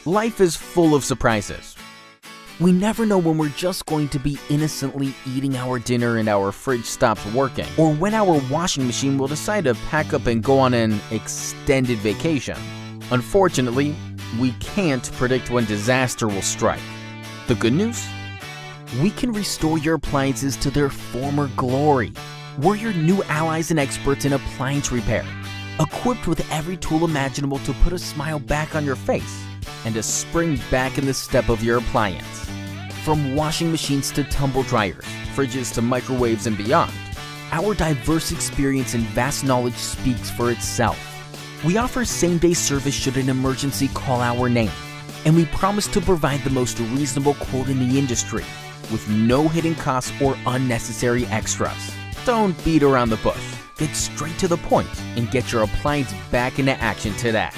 Life is full of surprises. We never know when we're just going to be innocently eating our dinner and our fridge stops working, or when our washing machine will decide to pack up and go on an extended vacation. Unfortunately, we can't predict when disaster will strike. The good news? We can restore your appliances to their former glory. We're your new allies and experts in appliance repair, equipped with every tool imaginable to put a smile back on your face and a spring back in the step of your appliance. From washing machines to tumble dryers, fridges to microwaves and beyond, our diverse experience and vast knowledge speaks for itself. We offer same-day service should an emergency call our name, and we promise to provide the most reasonable quote in the industry, with no hidden costs or unnecessary extras. Don't beat around the bush. Get straight to the point and get your appliance back into action today.